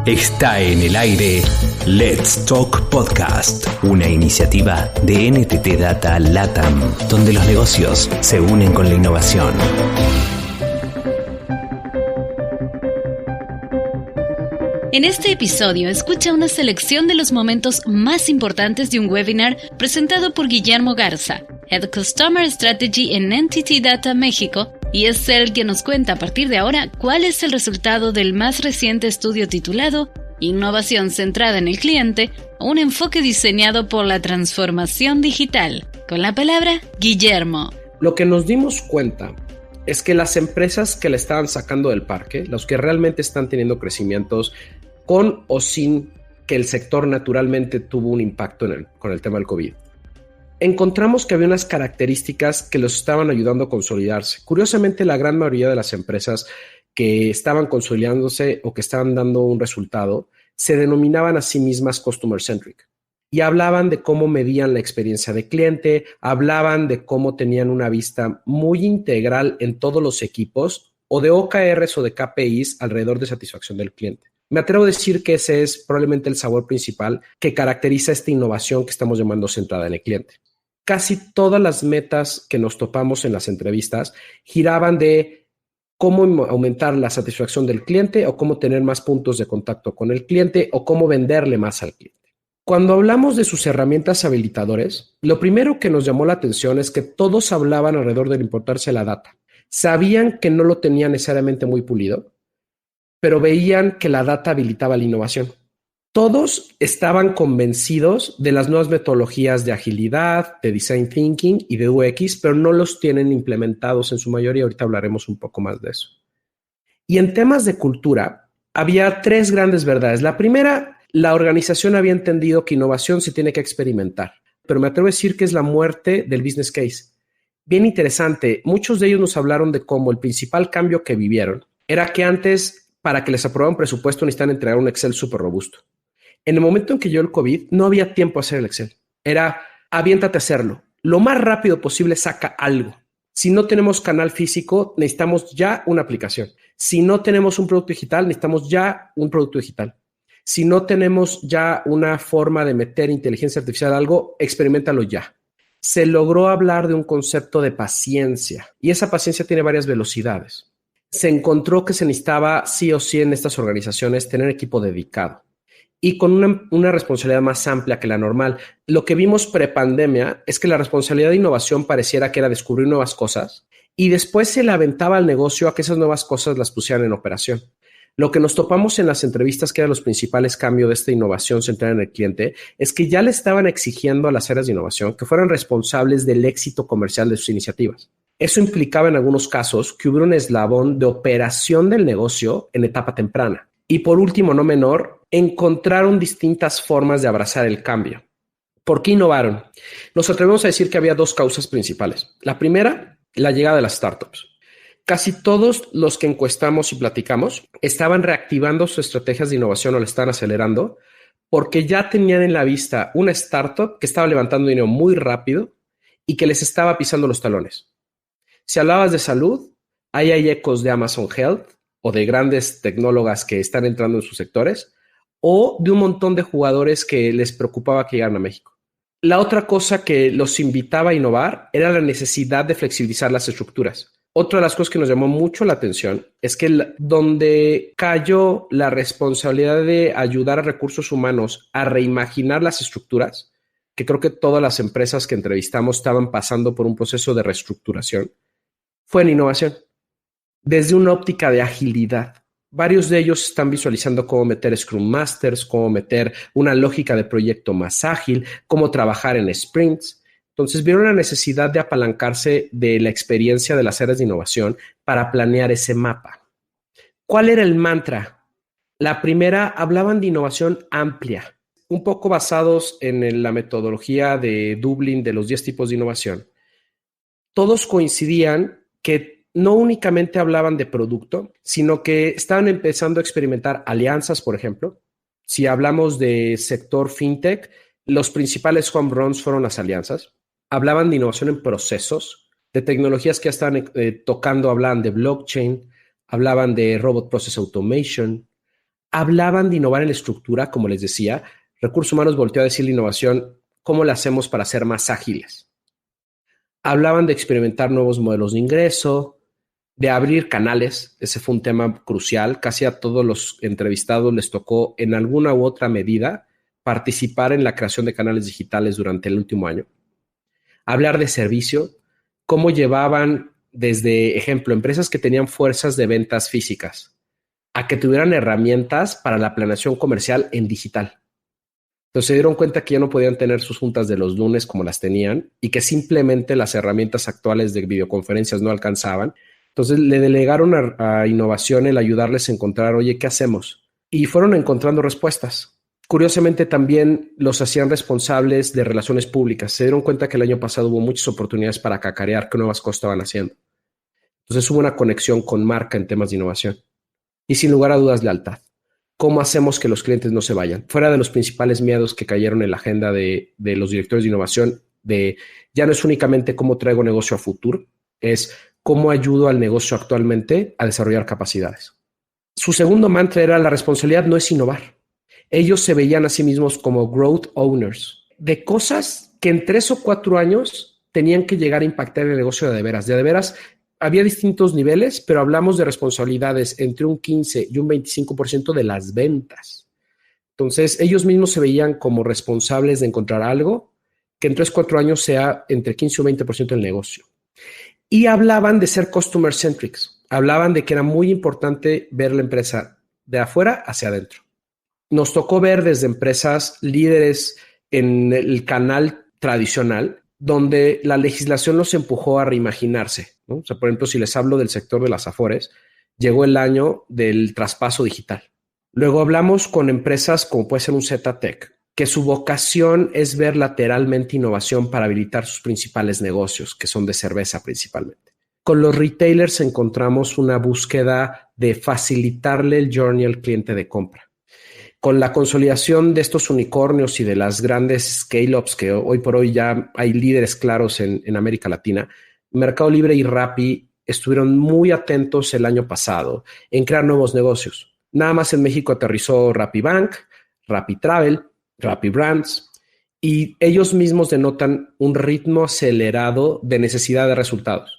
Está en el aire Let's Talk Podcast, una iniciativa de NTT Data LATAM, donde los negocios se unen con la innovación. En este episodio, escucha una selección de los momentos más importantes de un webinar presentado por Guillermo Garza, Head Customer Strategy en NTT Data México, y es él quien nos cuenta a partir de ahora cuál es el resultado del más reciente estudio titulado Innovación centrada en el cliente, un enfoque diseñado por la transformación digital. Con la palabra, Guillermo. Lo que nos dimos cuenta es que las empresas que le estaban sacando del parque, los que realmente están teniendo crecimientos con o sin que el sector naturalmente tuvo un impacto con el tema del COVID, encontramos que había unas características que los estaban ayudando a consolidarse. Curiosamente, la gran mayoría de las empresas que estaban consolidándose o que estaban dando un resultado se denominaban a sí mismas customer centric y hablaban de cómo medían la experiencia de cliente, hablaban de cómo tenían una vista muy integral en todos los equipos o de OKRs o de KPIs alrededor de satisfacción del cliente. Me atrevo a decir que ese es probablemente el sabor principal que caracteriza esta innovación que estamos llamando centrada en el cliente. Casi todas las metas que nos topamos en las entrevistas giraban de cómo aumentar la satisfacción del cliente o cómo tener más puntos de contacto con el cliente o cómo venderle más al cliente. Cuando hablamos de sus herramientas habilitadores, lo primero que nos llamó la atención es que todos hablaban alrededor de importarse la data. Sabían que no lo tenían necesariamente muy pulido, pero veían que la data habilitaba la innovación. Todos estaban convencidos de las nuevas metodologías de agilidad, de design thinking y de UX, pero no los tienen implementados en su mayoría. Ahorita hablaremos un poco más de eso. Y en temas de cultura, había tres grandes verdades. La primera, la organización había entendido que innovación se tiene que experimentar, pero me atrevo a decir que es la muerte del business case. Bien interesante, muchos de ellos nos hablaron de cómo el principal cambio que vivieron era que antes, para que les aprobaran presupuesto, necesitaban entregar un Excel súper robusto. En el momento en que llegó el COVID, no había tiempo a hacer el Excel. Era, aviéntate a hacerlo. Lo más rápido posible saca algo. Si no tenemos canal físico, necesitamos ya una aplicación. Si no tenemos un producto digital, necesitamos ya un producto digital. Si no tenemos ya una forma de meter inteligencia artificial a algo, experiméntalo ya. Se logró hablar de un concepto de paciencia y esa paciencia tiene varias velocidades. Se encontró que se necesitaba sí o sí en estas organizaciones tener equipo dedicado y con una responsabilidad más amplia que la normal. Lo que vimos prepandemia es que la responsabilidad de innovación pareciera que era descubrir nuevas cosas y después se le aventaba al negocio a que esas nuevas cosas las pusieran en operación. Lo que nos topamos en las entrevistas, que eran los principales cambios de esta innovación centrada en el cliente, es que ya le estaban exigiendo a las áreas de innovación que fueran responsables del éxito comercial de sus iniciativas. Eso implicaba en algunos casos que hubiera un eslabón de operación del negocio en etapa temprana. Y por último, no menor, encontraron distintas formas de abrazar el cambio. ¿Por qué innovaron? Nos atrevemos a decir que había dos causas principales. La primera, la llegada de las startups. Casi todos los que encuestamos y platicamos estaban reactivando sus estrategias de innovación o la estaban acelerando porque ya tenían en la vista una startup que estaba levantando dinero muy rápido y que les estaba pisando los talones. Si hablabas de salud, ahí hay ecos de Amazon Health o de grandes tecnólogas que están entrando en sus sectores o de un montón de jugadores que les preocupaba que llegaran a México. La otra cosa que los invitaba a innovar era la necesidad de flexibilizar las estructuras. Otra de las cosas que nos llamó mucho la atención es que donde cayó la responsabilidad de ayudar a recursos humanos a reimaginar las estructuras, que creo que todas las empresas que entrevistamos estaban pasando por un proceso de reestructuración, fue en innovación. Desde una óptica de agilidad. Varios de ellos están visualizando cómo meter Scrum Masters, cómo meter una lógica de proyecto más ágil, cómo trabajar en sprints. Entonces vieron la necesidad de apalancarse de la experiencia de las áreas de innovación para planear ese mapa. ¿Cuál era el mantra? La primera, hablaban de innovación amplia, un poco basados en la metodología de Dublin de los 10 tipos de innovación. Todos coincidían que no únicamente hablaban de producto, sino que estaban empezando a experimentar alianzas, por ejemplo. Si hablamos de sector fintech, los principales home runs fueron las alianzas. Hablaban de innovación en procesos, de tecnologías que ya estaban tocando, hablaban de blockchain, hablaban de robot process automation, Hablaban de innovar en la estructura, como les decía. Recursos humanos volteó a decir la innovación, ¿cómo la hacemos para ser más ágiles? Hablaban de experimentar nuevos modelos de ingreso, de abrir canales. Ese fue un tema crucial. Casi a todos los entrevistados les tocó en alguna u otra medida participar en la creación de canales digitales durante el último año. Hablar de servicio, cómo llevaban desde, ejemplo, empresas que tenían fuerzas de ventas físicas a que tuvieran herramientas para la planeación comercial en digital. Entonces se dieron cuenta que ya no podían tener sus juntas de los lunes como las tenían y que simplemente las herramientas actuales de videoconferencias no alcanzaban. Entonces le delegaron a innovación el ayudarles a encontrar, oye, ¿qué hacemos? Y fueron encontrando respuestas. Curiosamente también los hacían responsables de relaciones públicas. Se dieron cuenta que el año pasado hubo muchas oportunidades para cacarear qué nuevas cosas estaban haciendo. Entonces hubo una conexión con marca en temas de innovación. Y sin lugar a dudas, lealtad. ¿Cómo hacemos que los clientes no se vayan? Fuera de los principales miedos que cayeron en la agenda de los directores de innovación, ya no es únicamente cómo traigo negocio a futuro, es cómo ayudo al negocio actualmente a desarrollar capacidades. Su segundo mantra era la responsabilidad no es innovar. Ellos se veían a sí mismos como growth owners, de cosas que en 3 o 4 años tenían que llegar a impactar el negocio de veras. De veras, había distintos niveles, pero hablamos de responsabilidades entre un 15 y un 25% de las ventas. Entonces, ellos mismos se veían como responsables de encontrar algo que en 3 o 4 años sea entre 15 o 20% del negocio. Y hablaban de ser customer centric. Hablaban de que era muy importante ver la empresa de afuera hacia adentro. Nos tocó ver desde empresas líderes en el canal tradicional, donde la legislación los empujó a reimaginarse, ¿no? O sea, por ejemplo, si les hablo del sector de las Afores, llegó el año del traspaso digital. Luego hablamos con empresas como puede ser un ZTech, que su vocación es ver lateralmente innovación para habilitar sus principales negocios, que son de cerveza principalmente. Con los retailers encontramos una búsqueda de facilitarle el journey al cliente de compra. Con la consolidación de estos unicornios y de las grandes scale-ups que hoy por hoy ya hay líderes claros en América Latina, Mercado Libre y Rappi estuvieron muy atentos el año pasado en crear nuevos negocios. Nada más en México aterrizó Rappi Bank, Rappi Travel, Rappi Brands, y ellos mismos denotan un ritmo acelerado de necesidad de resultados.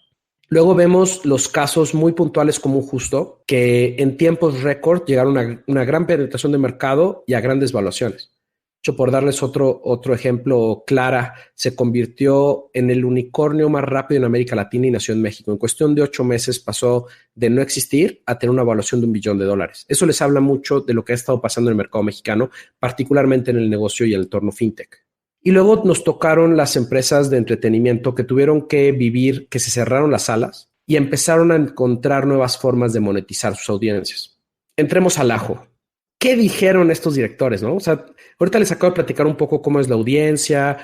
Luego vemos los casos muy puntuales como un Justo, que en tiempos récord llegaron a una gran penetración de mercado y a grandes valuaciones. De hecho, por darles otro ejemplo, Clara se convirtió en el unicornio más rápido en América Latina y nació en México. En cuestión de 8 meses pasó de no existir a tener una valuación de $1 billón. Eso les habla mucho de lo que ha estado pasando en el mercado mexicano, particularmente en el negocio y el entorno fintech. Y luego nos tocaron las empresas de entretenimiento que tuvieron que vivir, que se cerraron las salas y empezaron a encontrar nuevas formas de monetizar sus audiencias. Entremos al ajo. ¿Qué dijeron estos directores, no? O sea, ahorita les acabo de platicar un poco cómo es la audiencia,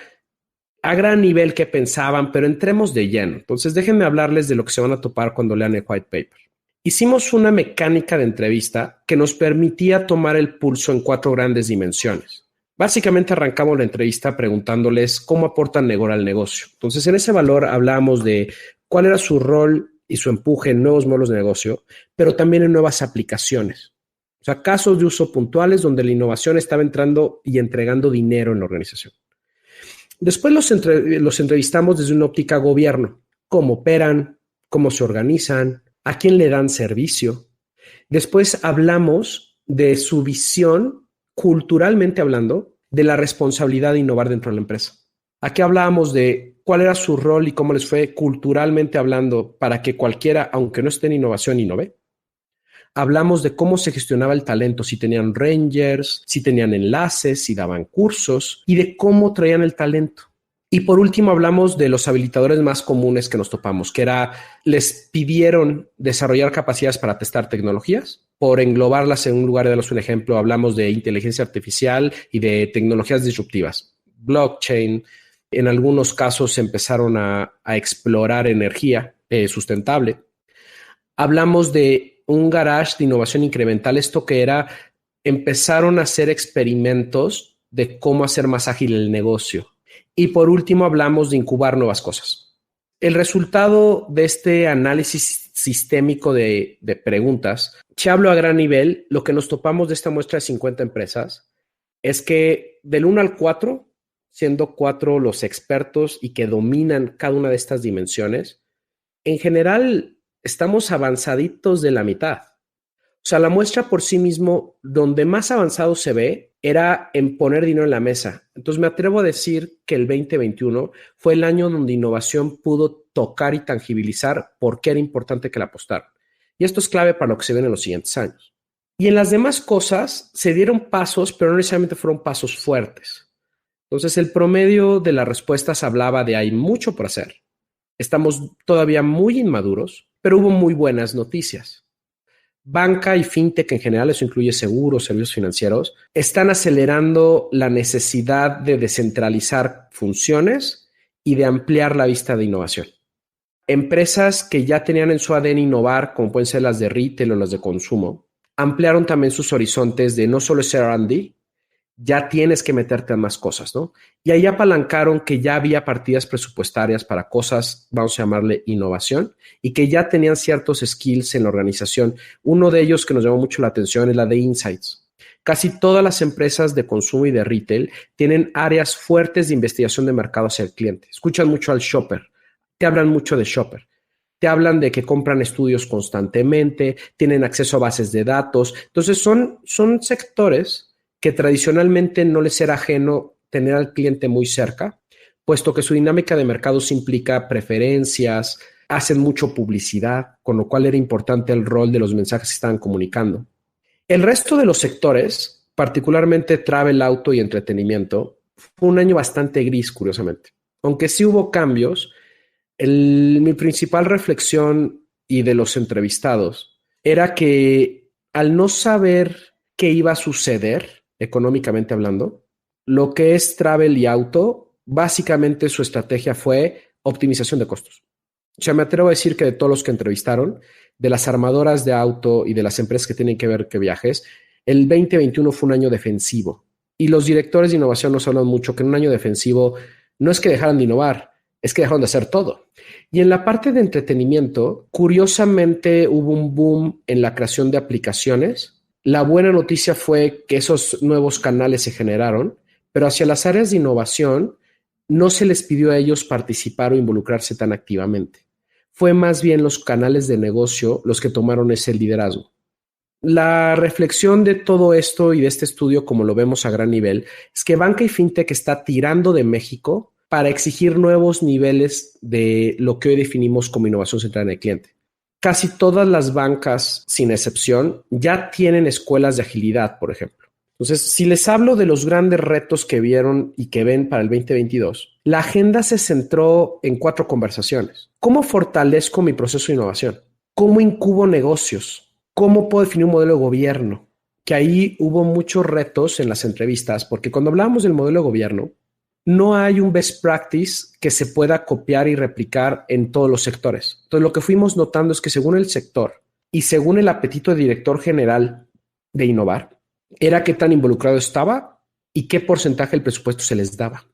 a gran nivel qué pensaban, pero entremos de lleno. Entonces, déjenme hablarles de lo que se van a topar cuando lean el white paper. Hicimos una mecánica de entrevista que nos permitía tomar el pulso en 4 grandes dimensiones. Básicamente arrancamos la entrevista preguntándoles cómo aportan Negora al negocio. Entonces, en ese valor hablábamos de cuál era su rol y su empuje en nuevos modelos de negocio, pero también en nuevas aplicaciones. O sea, casos de uso puntuales donde la innovación estaba entrando y entregando dinero en la organización. Después los entrevistamos desde una óptica gobierno. Cómo operan, cómo se organizan, a quién le dan servicio. Después hablamos de su visión, culturalmente hablando, de la responsabilidad de innovar dentro de la empresa. Aquí hablábamos de cuál era su rol y cómo les fue culturalmente hablando para que cualquiera, aunque no esté en innovación, innove. Hablamos de cómo se gestionaba el talento, si tenían rangers, si tenían enlaces, si daban cursos y de cómo traían el talento. Y por último hablamos de los habilitadores más comunes que nos topamos, que era, les pidieron desarrollar capacidades para testar tecnologías. Por englobarlas en un lugar de darles un ejemplo, hablamos de inteligencia artificial y de tecnologías disruptivas. Blockchain, en algunos casos empezaron a explorar energía sustentable. Hablamos de un garage de innovación incremental, esto que era, empezaron a hacer experimentos de cómo hacer más ágil el negocio. Y por último hablamos de incubar nuevas cosas. El resultado de este análisis sistémico de preguntas, si hablo a gran nivel, lo que nos topamos de esta muestra de 50 empresas es que del 1 al 4, siendo 4 los expertos y que dominan cada una de estas dimensiones, en general estamos avanzaditos de la mitad. O sea, la muestra por sí mismo, donde más avanzado se ve, era en poner dinero en la mesa. Entonces me atrevo a decir que el 2021 fue el año donde innovación pudo tocar y tangibilizar por qué era importante que la apostaran. Y esto es clave para lo que se viene en los siguientes años. Y en las demás cosas se dieron pasos, pero no necesariamente fueron pasos fuertes. Entonces el promedio de las respuestas hablaba de hay mucho por hacer. Estamos todavía muy inmaduros, pero hubo muy buenas noticias. Banca y fintech en general, eso incluye seguros, servicios financieros, están acelerando la necesidad de descentralizar funciones y de ampliar la vista de innovación. Empresas que ya tenían en su ADN innovar, como pueden ser las de retail o las de consumo, ampliaron también sus horizontes de no solo ser R&D, ya tienes que meterte a más cosas, ¿no? Y ahí apalancaron que ya había partidas presupuestarias para cosas, vamos a llamarle innovación, y que ya tenían ciertos skills en la organización. Uno de ellos que nos llamó mucho la atención es la de Insights. Casi todas las empresas de consumo y de retail tienen áreas fuertes de investigación de mercado hacia el cliente. Escuchan mucho al shopper, te hablan mucho de shopper. Te hablan de que compran estudios constantemente, tienen acceso a bases de datos. Entonces son sectores que tradicionalmente no les era ajeno tener al cliente muy cerca, puesto que su dinámica de mercados implica preferencias, hacen mucho publicidad, con lo cual era importante el rol de los mensajes que estaban comunicando. El resto de los sectores, particularmente travel, auto y entretenimiento, fue un año bastante gris, curiosamente. Aunque sí hubo cambios, mi principal reflexión y de los entrevistados era que al no saber qué iba a suceder, económicamente hablando, lo que es travel y auto, básicamente su estrategia fue optimización de costos. O sea, me atrevo a decir que de todos los que entrevistaron, de las armadoras de auto y de las empresas que tienen que ver con viajes, el 2021 fue un año defensivo. Y los directores de innovación nos hablan mucho que en un año defensivo no es que dejaran de innovar, es que dejaron de hacer todo. Y en la parte de entretenimiento, curiosamente hubo un boom en la creación de aplicaciones. La buena noticia fue que esos nuevos canales se generaron, pero hacia las áreas de innovación no se les pidió a ellos participar o involucrarse tan activamente. Fue más bien los canales de negocio los que tomaron ese liderazgo. La reflexión de todo esto y de este estudio, como lo vemos a gran nivel, es que banca y fintech está tirando de México para exigir nuevos niveles de lo que hoy definimos como innovación centrada en el cliente. Casi todas las bancas, sin excepción, ya tienen escuelas de agilidad, por ejemplo. Entonces, si les hablo de los grandes retos que vieron y que ven para el 2022, la agenda se centró en 4 conversaciones. ¿Cómo fortalezco mi proceso de innovación? ¿Cómo incubo negocios? ¿Cómo puedo definir un modelo de gobierno? Que ahí hubo muchos retos en las entrevistas, porque cuando hablamos del modelo de gobierno, no hay un best practice que se pueda copiar y replicar en todos los sectores. Entonces, lo que fuimos notando es que según el sector y según el apetito del director general de innovar, era qué tan involucrado estaba y qué porcentaje del presupuesto se les daba.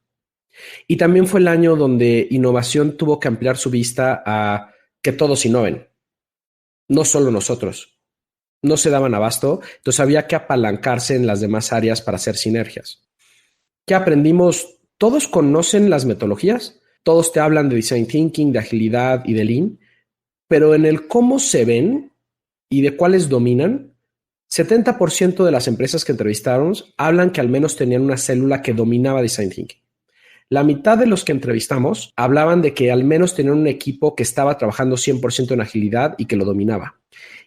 Y también fue el año donde innovación tuvo que ampliar su vista a que todos innoven, no solo nosotros. No se daban abasto, entonces había que apalancarse en las demás áreas para hacer sinergias. ¿Qué aprendimos? Todos conocen las metodologías, todos te hablan de design thinking, de agilidad y de lean, pero en el cómo se ven y de cuáles dominan, 70% de las empresas que entrevistaron hablan que al menos tenían una célula que dominaba design thinking. La mitad de los que entrevistamos hablaban de que al menos tenían un equipo que estaba trabajando 100% en agilidad y que lo dominaba.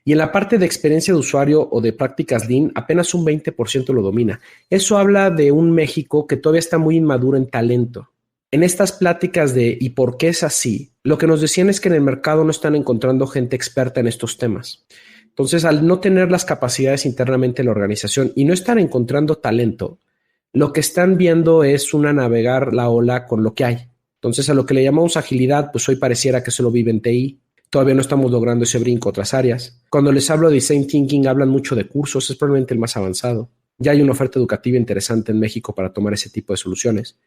Y en la parte de experiencia de usuario o de prácticas lean, apenas un 20% lo domina. Eso habla de un México que todavía está muy inmaduro en talento. En estas pláticas de ¿y por qué es así? Lo que nos decían es que en el mercado no están encontrando gente experta en estos temas. Entonces, al no tener las capacidades internamente en la organización y no estar encontrando talento, lo que están viendo es navegar la ola con lo que hay. Entonces, a lo que le llamamos agilidad, pues hoy pareciera que solo vive en TI. Todavía no estamos logrando ese brinco a otras áreas. Cuando les hablo de design thinking, hablan mucho de cursos, es probablemente el más avanzado. Ya hay una oferta educativa interesante en México para tomar ese tipo de soluciones.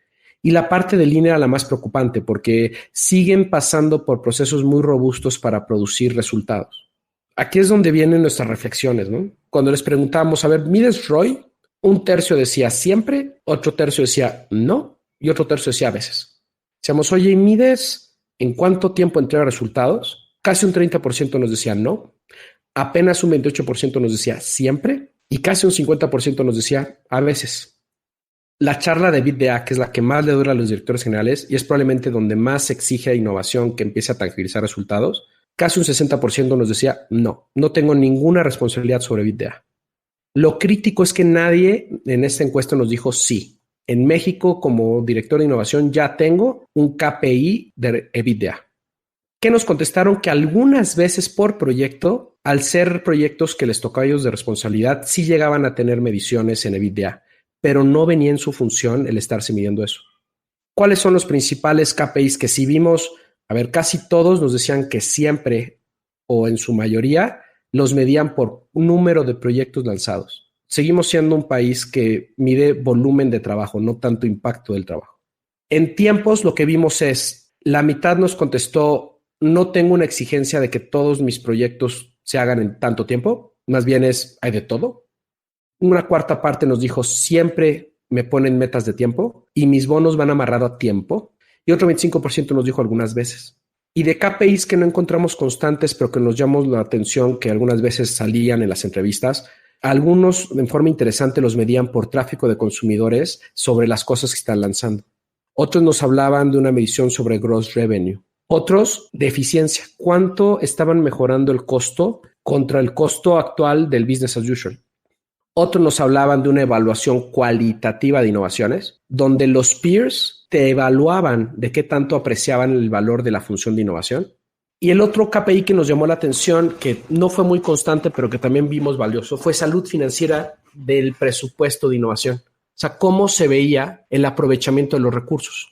Y la parte de línea era la más preocupante porque siguen pasando por procesos muy robustos para producir resultados. Aquí es donde vienen nuestras reflexiones, ¿no? Cuando les preguntamos, a ver, ¿mides ROI? Un tercio decía siempre, otro tercio decía no y otro tercio decía a veces. Decíamos, oye, ¿mides en cuánto tiempo entrega resultados? Casi un 30% nos decía no, apenas un 28% nos decía siempre y casi un 50% nos decía a veces. La charla de EBITDA, que es la que más le dura a los directores generales y es probablemente donde más se exige innovación que empiece a tangibilizar resultados, casi un 60% nos decía no tengo ninguna responsabilidad sobre EBITDA. Lo crítico es que nadie en esta encuesta nos dijo sí. En México, como director de innovación, ya tengo un KPI de EBITDA. ¿Qué nos contestaron? Que algunas veces por proyecto, al ser proyectos que les tocaba a ellos de responsabilidad, sí llegaban a tener mediciones en EBITDA, pero no venía en su función el estarse midiendo eso. ¿Cuáles son los principales KPIs que si vimos? A ver, casi todos nos decían que siempre o en su mayoría los medían por un número de proyectos lanzados. Seguimos siendo un país que mide volumen de trabajo, no tanto impacto del trabajo. En tiempos lo que vimos es, la mitad nos contestó, no tengo una exigencia de que todos mis proyectos se hagan en tanto tiempo, más bien hay de todo. Una cuarta parte nos dijo, siempre me ponen metas de tiempo y mis bonos van amarrados a tiempo. Y otro 25% nos dijo algunas veces. Y de KPIs que no encontramos constantes, pero que nos llamó la atención, que algunas veces salían en las entrevistas, algunos en forma interesante los medían por tráfico de consumidores sobre las cosas que están lanzando. Otros nos hablaban de una medición sobre gross revenue. Otros de eficiencia. ¿Cuánto estaban mejorando el costo contra el costo actual del business as usual? Otros nos hablaban de una evaluación cualitativa de innovaciones, donde los peers te evaluaban de qué tanto apreciaban el valor de la función de innovación. Y el otro KPI que nos llamó la atención, que no fue muy constante, pero que también vimos valioso, fue salud financiera del presupuesto de innovación. O sea, cómo se veía el aprovechamiento de los recursos.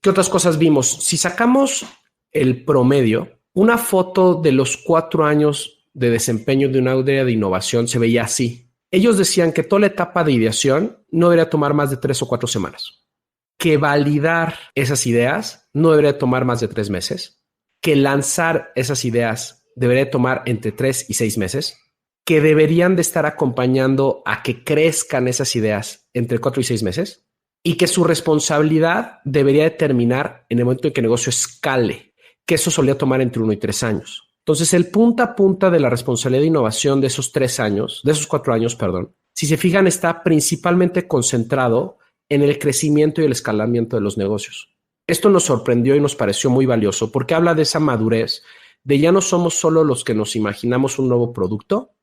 ¿Qué otras cosas vimos? Si sacamos el promedio, una foto de los 4 años de desempeño de una área de innovación se veía así. Ellos decían que toda la etapa de ideación no debería tomar más de 3 o 4 semanas, que validar esas ideas no debería tomar más de 3 meses, que lanzar esas ideas debería tomar entre 3 y 6 meses, que deberían de estar acompañando a que crezcan esas ideas entre 4 y 6 meses y que su responsabilidad debería de terminar en el momento en que el negocio escale, que eso solía tomar entre 1 y 3 años. Entonces, el punta a punta de la responsabilidad de innovación de esos 4 años, si se fijan, está principalmente concentrado en el crecimiento y el escalamiento de los negocios. Esto nos sorprendió y nos pareció muy valioso porque habla de esa madurez, de ya no somos solo los que nos imaginamos un nuevo producto,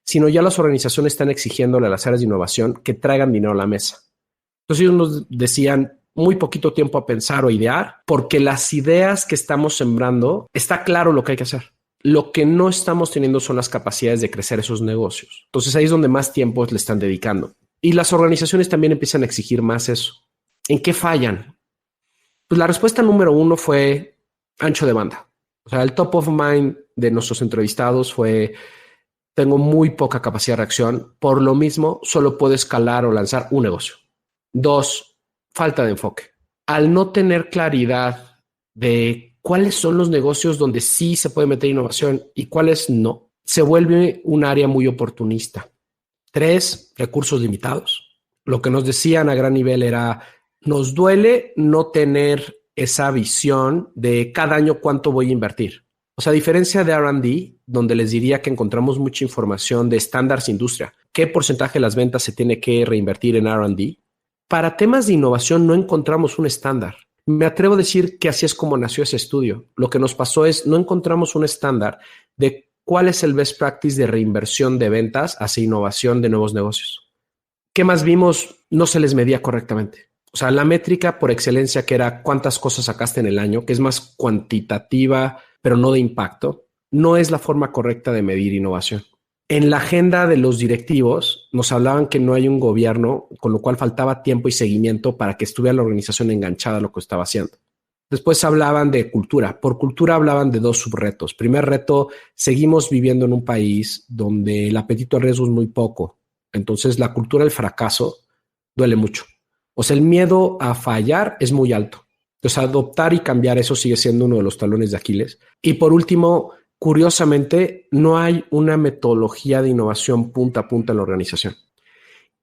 sino ya las organizaciones están exigiéndole a las áreas de innovación que traigan dinero a la mesa. Entonces, ellos nos decían muy poquito tiempo a pensar o idear, porque las ideas que estamos sembrando, está claro lo que hay que hacer. Lo que no estamos teniendo son las capacidades de crecer esos negocios. Entonces ahí es donde más tiempo le están dedicando. Y las organizaciones también empiezan a exigir más eso. ¿En qué fallan? Pues la respuesta número 1 fue ancho de banda. O sea, el top of mind de nuestros entrevistados fue: tengo muy poca capacidad de reacción. Por lo mismo, solo puedo escalar o lanzar un negocio. 2, falta de enfoque. Al no tener claridad de cuáles son los negocios donde sí se puede meter innovación y cuáles no, se vuelve un área muy oportunista. 3, recursos limitados. Lo que nos decían a gran nivel era, nos duele no tener esa visión de cada año cuánto voy a invertir. O sea, a diferencia de R&D, donde les diría que encontramos mucha información de estándares industria, qué porcentaje de las ventas se tiene que reinvertir en R&D, para temas de innovación no encontramos un estándar. Me atrevo a decir que así es como nació ese estudio. Lo que nos pasó es no encontramos un estándar de cuál es el best practice de reinversión de ventas hacia innovación de nuevos negocios. ¿Qué más vimos? No se les medía correctamente. O sea, la métrica por excelencia, que era cuántas cosas sacaste en el año, que es más cuantitativa, pero no de impacto, no es la forma correcta de medir innovación. En la agenda de los directivos nos hablaban que no hay un gobierno, con lo cual faltaba tiempo y seguimiento para que estuviera la organización enganchada a lo que estaba haciendo. Después hablaban de cultura. Por cultura hablaban de 2 subretos. Primer reto, seguimos viviendo en un país donde el apetito al riesgo es muy poco. Entonces la cultura del fracaso duele mucho. O sea, el miedo a fallar es muy alto. Entonces, adoptar y cambiar eso sigue siendo uno de los talones de Aquiles. Y por último, curiosamente, no hay una metodología de innovación punta a punta en la organización.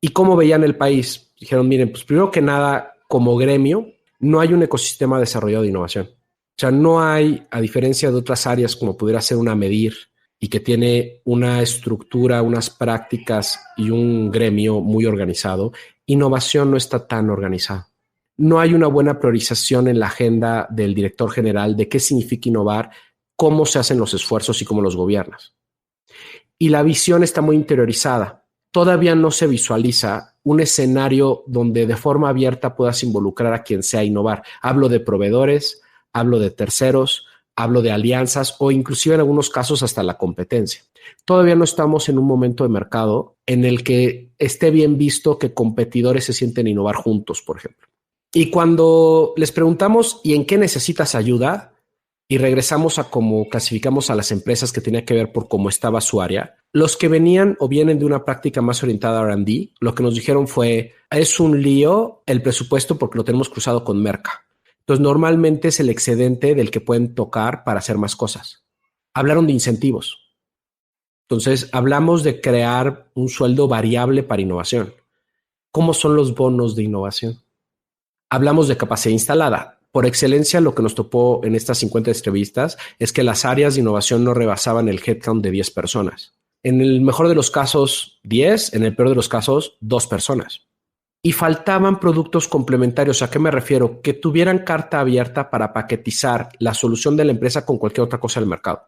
¿Y cómo veían el país? Dijeron, miren, pues primero que nada, como gremio, no hay un ecosistema desarrollado de innovación. O sea, no hay, a diferencia de otras áreas como pudiera ser una Medir y que tiene una estructura, unas prácticas y un gremio muy organizado, innovación no está tan organizada. No hay una buena priorización en la agenda del director general de qué significa innovar, cómo se hacen los esfuerzos y cómo los gobiernas. Y la visión está muy interiorizada. Todavía no se visualiza un escenario donde de forma abierta puedas involucrar a quien sea a innovar. Hablo de proveedores, hablo de terceros, hablo de alianzas o inclusive en algunos casos hasta la competencia. Todavía no estamos en un momento de mercado en el que esté bien visto que competidores se sienten a innovar juntos, por ejemplo. Y cuando les preguntamos ¿y en qué necesitas ayuda? Y regresamos a cómo clasificamos a las empresas que tenía que ver por cómo estaba su área, los que venían o vienen de una práctica más orientada a R&D, lo que nos dijeron fue, es un lío el presupuesto porque lo tenemos cruzado con merca. Entonces, normalmente es el excedente del que pueden tocar para hacer más cosas. Hablaron de incentivos. Entonces, hablamos de crear un sueldo variable para innovación. ¿Cómo son los bonos de innovación? Hablamos de capacidad instalada. Por excelencia, lo que nos topó en estas 50 entrevistas es que las áreas de innovación no rebasaban el headcount de 10 personas. En el mejor de los casos, 10, en el peor de los casos, 2 personas. Y faltaban productos complementarios. ¿A qué me refiero? Que tuvieran carta abierta para paquetizar la solución de la empresa con cualquier otra cosa del mercado.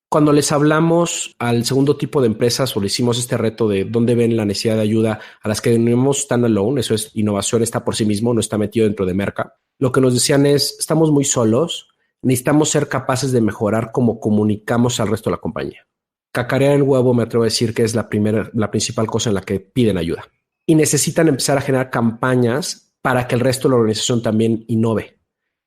Cuando les hablamos al segundo tipo de empresas o le hicimos este reto de dónde ven la necesidad de ayuda a las que denominamos standalone, eso es innovación, está por sí mismo, no está metido dentro de merca. Lo que nos decían es, estamos muy solos, necesitamos ser capaces de mejorar cómo comunicamos al resto de la compañía. Cacarear el huevo me atrevo a decir que es la principal cosa en la que piden ayuda. Y necesitan empezar a generar campañas para que el resto de la organización también innove.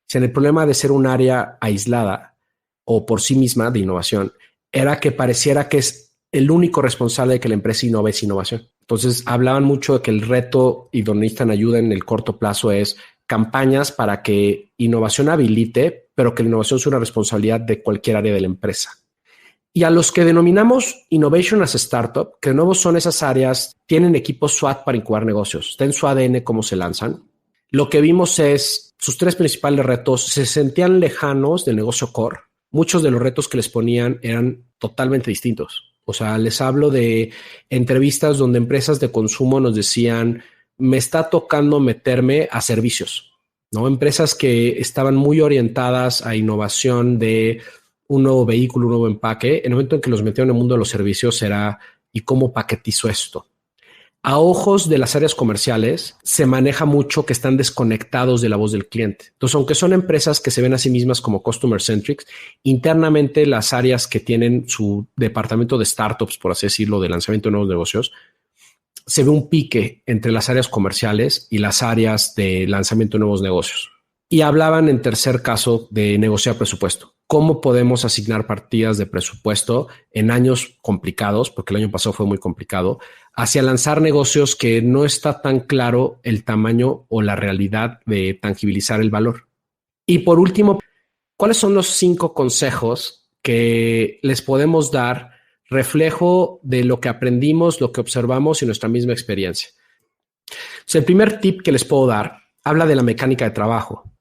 Si en el problema de ser un área aislada o por sí misma de innovación, era que pareciera que es el único responsable de que la empresa innove es innovación. Entonces hablaban mucho de que el reto y donde necesitan ayuda en el corto plazo es campañas para que innovación habilite, pero que la innovación es una responsabilidad de cualquier área de la empresa. Y a los que denominamos Innovation as a Startup, que de nuevo son esas áreas, tienen equipos SWAT para incubar negocios, está en su ADN cómo se lanzan. Lo que vimos es sus 3 principales retos se sentían lejanos del negocio core. Muchos de los retos que les ponían eran totalmente distintos. O sea, les hablo de entrevistas donde empresas de consumo nos decían, me está tocando meterme a servicios, ¿no? Empresas que estaban muy orientadas a innovación de un nuevo vehículo, un nuevo empaque. En el momento en que los metieron en el mundo de los servicios era, ¿y cómo paquetizo esto? A ojos de las áreas comerciales se maneja mucho que están desconectados de la voz del cliente. Entonces, aunque son empresas que se ven a sí mismas como customer centric, internamente las áreas que tienen su departamento de startups, por así decirlo, de lanzamiento de nuevos negocios, se ve un pique entre las áreas comerciales y las áreas de lanzamiento de nuevos negocios. Y hablaban en tercer caso de negociar presupuesto. ¿Cómo podemos asignar partidas de presupuesto en años complicados, porque el año pasado fue muy complicado, hacia lanzar negocios que no está tan claro el tamaño o la realidad de tangibilizar el valor? Y por último, ¿cuáles son los 5 consejos que les podemos dar reflejo de lo que aprendimos, lo que observamos y nuestra misma experiencia? O sea, el primer tip que les puedo dar habla de la mecánica de trabajo.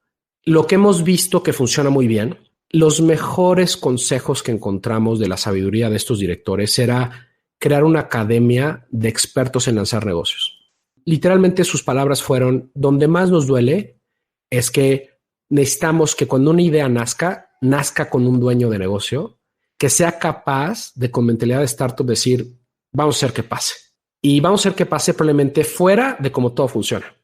Lo que hemos visto que funciona muy bien, los mejores consejos que encontramos de la sabiduría de estos directores era crear una academia de expertos en lanzar negocios. Literalmente sus palabras fueron, donde más nos duele es que necesitamos que cuando una idea nazca con un dueño de negocio que sea capaz de con mentalidad de startup decir, vamos a hacer que pase. Y vamos a hacer que pase probablemente fuera de cómo todo funciona.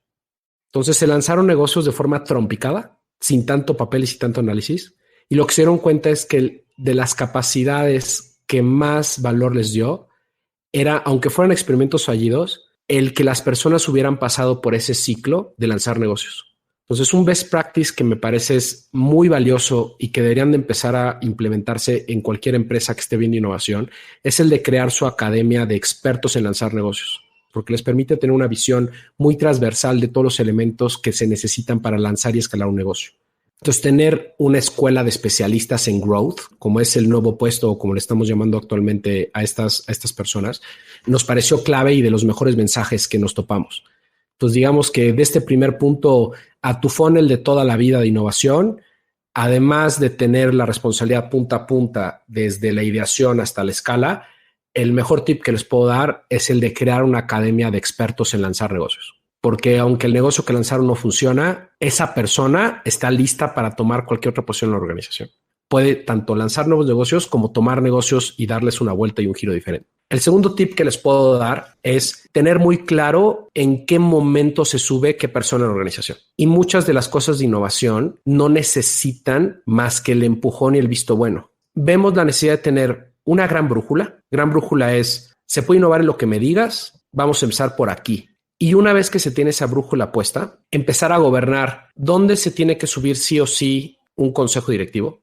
Entonces se lanzaron negocios de forma trompicada, sin tanto papel y sin tanto análisis. Y lo que se dieron cuenta es que de las capacidades que más valor les dio era, aunque fueran experimentos fallidos, el que las personas hubieran pasado por ese ciclo de lanzar negocios. Entonces, un best practice que me parece es muy valioso y que deberían de empezar a implementarse en cualquier empresa que esté viendo innovación es el de crear su academia de expertos en lanzar negocios. porque les permite tener una visión muy transversal de todos los elementos que se necesitan para lanzar y escalar un negocio. Entonces, tener una escuela de especialistas en growth, como es el nuevo puesto o como le estamos llamando actualmente a estas personas, nos pareció clave y de los mejores mensajes que nos topamos. Entonces, digamos que de este primer punto a tu funnel de toda la vida de innovación, además de tener la responsabilidad punta a punta desde la ideación hasta la escala, el mejor tip que les puedo dar es el de crear una academia de expertos en lanzar negocios. Porque aunque el negocio que lanzaron no funciona, esa persona está lista para tomar cualquier otra posición en la organización. Puede tanto lanzar nuevos negocios como tomar negocios y darles una vuelta y un giro diferente. El segundo tip que les puedo dar es tener muy claro en qué momento se sube qué persona en la organización. Y muchas de las cosas de innovación no necesitan más que el empujón y el visto bueno. Vemos la necesidad de tener una gran brújula. Gran brújula es, se puede innovar en lo que me digas, vamos a empezar por aquí. Y una vez que se tiene esa brújula puesta, empezar a gobernar dónde se tiene que subir sí o sí un consejo directivo,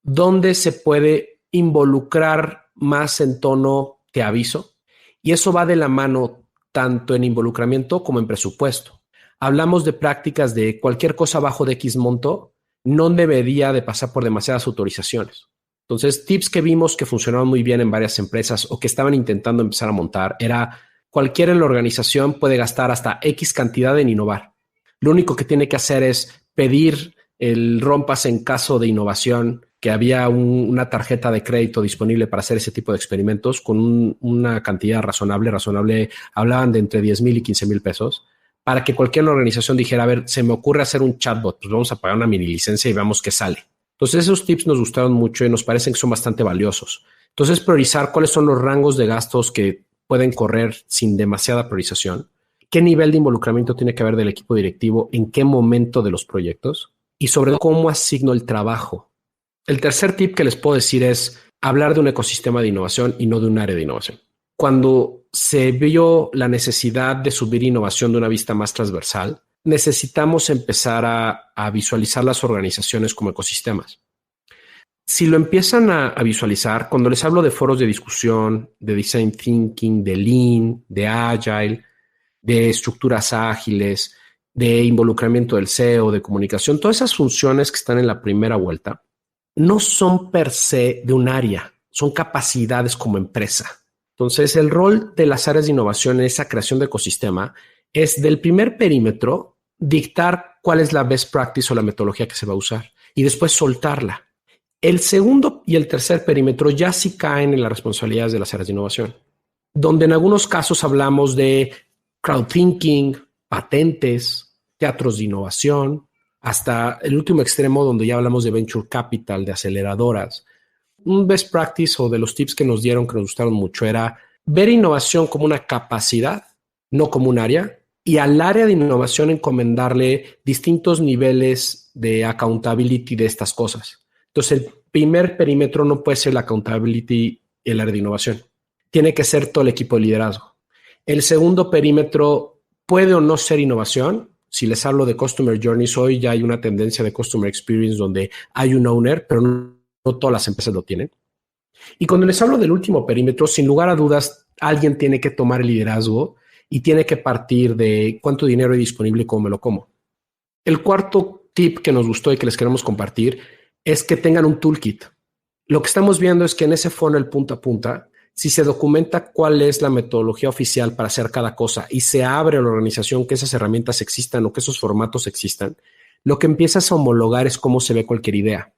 dónde se puede involucrar más en tono te aviso. Y eso va de la mano tanto en involucramiento como en presupuesto. Hablamos de prácticas de cualquier cosa abajo de X monto, no debería de pasar por demasiadas autorizaciones. Entonces, tips que vimos que funcionaron muy bien en varias empresas o que estaban intentando empezar a montar era: cualquiera en la organización puede gastar hasta X cantidad en innovar. Lo único que tiene que hacer es pedir el rompas en caso de innovación, que había una tarjeta de crédito disponible para hacer ese tipo de experimentos con una cantidad razonable, hablaban de entre 10,000 y 15,000 pesos, para que cualquier organización dijera, a ver, se me ocurre hacer un chatbot, pues vamos a pagar una mini licencia y veamos qué sale. Entonces esos tips nos gustaron mucho y nos parecen que son bastante valiosos. Entonces, priorizar cuáles son los rangos de gastos que pueden correr sin demasiada priorización, qué nivel de involucramiento tiene que haber del equipo directivo, en qué momento de los proyectos y sobre todo cómo asigno el trabajo. El tercer tip que les puedo decir es hablar de un ecosistema de innovación y no de un área de innovación. Cuando se vio la necesidad de subir innovación de una vista más transversal, necesitamos empezar a visualizar las organizaciones como ecosistemas. Si lo empiezan a visualizar, cuando les hablo de foros de discusión, de design thinking, de lean, de agile, de estructuras ágiles, de involucramiento del CEO, de comunicación, todas esas funciones que están en la primera vuelta no son per se de un área, son capacidades como empresa. Entonces, el rol de las áreas de innovación en esa creación de ecosistema es del primer perímetro dictar cuál es la best practice o la metodología que se va a usar y después soltarla. El segundo y el tercer perímetro ya sí caen en las responsabilidades de las áreas de innovación, donde en algunos casos hablamos de crowdthinking, patentes, teatros de innovación, hasta el último extremo donde ya hablamos de venture capital, de aceleradoras. Un best practice o de los tips que nos dieron que nos gustaron mucho era ver innovación como una capacidad, no como un área, y al área de innovación encomendarle distintos niveles de accountability de estas cosas. Entonces, el primer perímetro no puede ser la accountability y el área de innovación. Tiene que ser todo el equipo de liderazgo. El segundo perímetro puede o no ser innovación. Si les hablo de Customer Journeys, hoy ya hay una tendencia de Customer Experience donde hay un owner, pero no todas las empresas lo tienen. Y cuando les hablo del último perímetro, sin lugar a dudas, alguien tiene que tomar el liderazgo y tiene que partir de cuánto dinero hay disponible y cómo me lo como. El cuarto tip que nos gustó y que les queremos compartir es que tengan un toolkit. Lo que estamos viendo es que en ese funnel punta a punta, si se documenta cuál es la metodología oficial para hacer cada cosa y se abre a la organización que esas herramientas existan o que esos formatos existan, lo que empiezas a homologar es cómo se ve cualquier idea.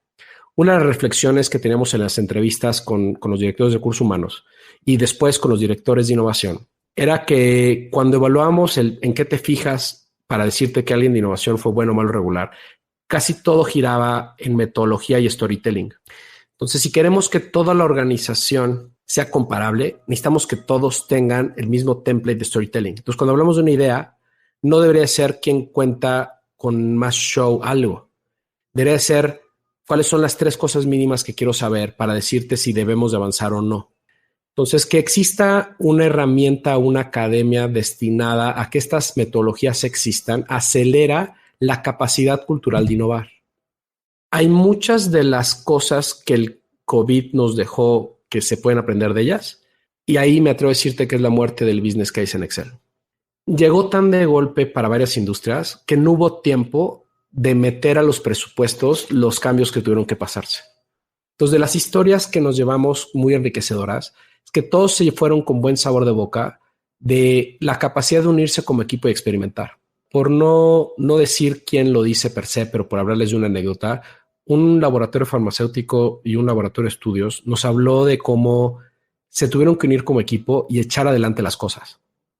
Una de las reflexiones que tenemos en las entrevistas con los directores de recursos humanos y después con los directores de innovación era que cuando evaluamos en qué te fijas para decirte que alguien de innovación fue bueno, malo, regular, casi todo giraba en metodología y storytelling. Entonces, si queremos que toda la organización sea comparable, necesitamos que todos tengan el mismo template de storytelling. Entonces, cuando hablamos de una idea, no debería ser quien cuenta con más show algo. Debería ser cuáles son las 3 cosas mínimas que quiero saber para decirte si debemos de avanzar o no. Entonces, que exista una herramienta, una academia destinada a que estas metodologías existan, acelera la capacidad cultural de innovar. Hay muchas de las cosas que el COVID nos dejó que se pueden aprender de ellas. Y ahí me atrevo a decirte que es la muerte del business case en Excel. llegó tan de golpe para varias industrias que no hubo tiempo de meter a los presupuestos los cambios que tuvieron que pasarse. Entonces, de las historias que nos llevamos muy enriquecedoras, es que todos se fueron con buen sabor de boca de la capacidad de unirse como equipo y experimentar. Por no decir quién lo dice per se, pero por hablarles de una anécdota, un laboratorio farmacéutico y un laboratorio de estudios nos habló de cómo se tuvieron que unir como equipo y echar adelante las cosas.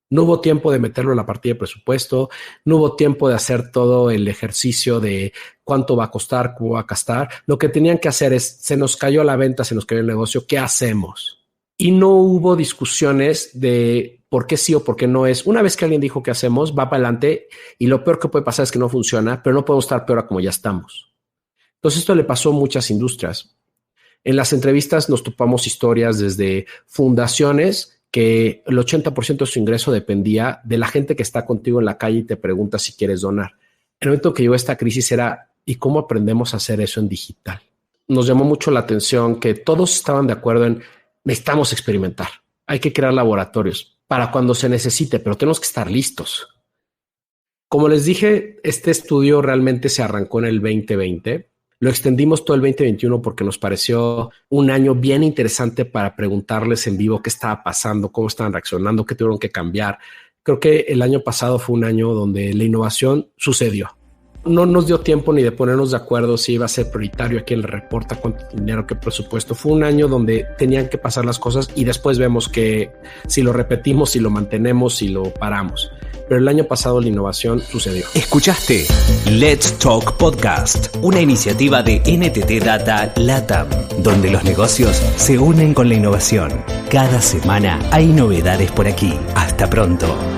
No hubo tiempo de meterlo en la partida de presupuesto, no hubo tiempo de hacer todo el ejercicio de cuánto va a costar, cómo va a gastar. Lo que tenían que hacer es, se nos cayó la venta, se nos cayó el negocio, ¿qué hacemos? Y no hubo discusiones de por qué sí o por qué no es. Una vez que alguien dijo qué hacemos, va para adelante y lo peor que puede pasar es que no funciona, pero no podemos estar peor a como ya estamos. Entonces esto le pasó a muchas industrias. En las entrevistas nos topamos historias desde fundaciones que el 80% de su ingreso dependía de la gente que está contigo en la calle y te pregunta si quieres donar. El momento que llegó esta crisis era, ¿y cómo aprendemos a hacer eso en digital? Nos llamó mucho la atención que todos estaban de acuerdo en necesitamos experimentar. Hay que crear laboratorios para cuando se necesite, pero tenemos que estar listos. Como les dije, este estudio realmente se arrancó en el 2020. Lo extendimos todo el 2021 porque nos pareció un año bien interesante para preguntarles en vivo qué estaba pasando, cómo estaban reaccionando, qué tuvieron que cambiar. Creo que el año pasado fue un año donde la innovación sucedió. No nos dio tiempo ni de ponernos de acuerdo si iba a ser prioritario, a quién le reporta, cuánto dinero, qué presupuesto. Fue un año donde tenían que pasar las cosas y después vemos que si lo repetimos, si lo mantenemos, si lo paramos. Pero el año pasado la innovación sucedió. Escuchaste Let's Talk Podcast, una iniciativa de NTT Data LATAM, donde los negocios se unen con la innovación. Cada semana hay novedades por aquí. Hasta pronto.